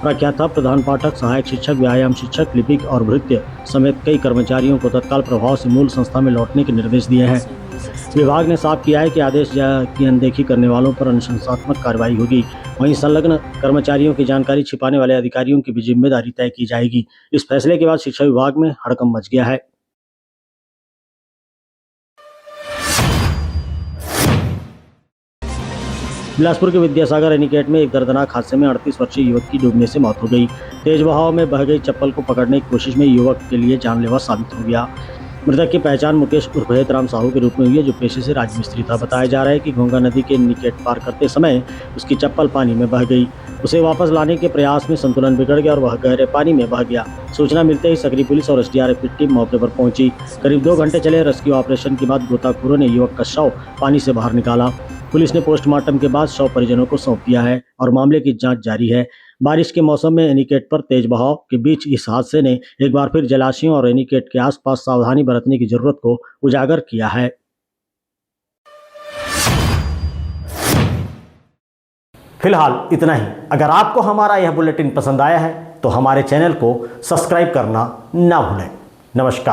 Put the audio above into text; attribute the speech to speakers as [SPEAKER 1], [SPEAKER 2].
[SPEAKER 1] प्राध्यापक, प्रधान पाठक, सहायक शिक्षक, व्यायाम शिक्षक, लिपिक और भृत्य समेत कई कर्मचारियों को तत्काल प्रभाव से मूल संस्था में लौटने के निर्देश दिए हैं। विभाग ने साफ किया है कि आदेश की अनदेखी करने वालों पर अनुशासनात्मक कार्रवाई होगी। वहीं संलग्न कर्मचारियों की जानकारी छिपाने वाले अधिकारियों की भी जिम्मेदारी तय की जाएगी। इस फैसले के बाद शिक्षा विभाग में हड़कंप मच गया है। बिलासपुर के विद्यासागर एनीकट में एक दर्दनाक हादसे में 38 वर्षीय युवक की डूबने से मौत हो गई। तेज बहाव में बह गई चप्पल को पकड़ने की कोशिश में युवक के लिए जानलेवा साबित हो गया। मृतक की पहचान मुकेश उर्फ हेतराम साहू के रूप में हुई है, जो पेशे से राजमिस्त्री था। बताया जा रहा है कि घोंगा नदी के निकट पार करते समय उसकी चप्पल पानी में बह गई। उसे वापस लाने के प्रयास में संतुलन बिगड़ गया और वह गहरे पानी में बह गया। सूचना मिलते ही सकरी पुलिस और एसडीआरएफ की टीम मौके पर पहुंची। करीब 2 घंटे चले रेस्क्यू ऑपरेशन के बाद गोताखोरों ने युवक का शव पानी से बाहर निकाला। पुलिस ने पोस्टमार्टम के बाद शव परिजनों को सौंप दिया है और मामले की जांच जारी है। बारिश के मौसम में एनीकट पर तेज बहाव के बीच इस हादसे ने एक बार फिर जलाशयों और एनीकट के आसपास सावधानी बरतने की जरूरत को उजागर किया है। फिलहाल इतना ही। अगर आपको हमारा यह बुलेटिन पसंद आया है तो हमारे चैनल को सब्सक्राइब करना ना भूलें। नमस्कार।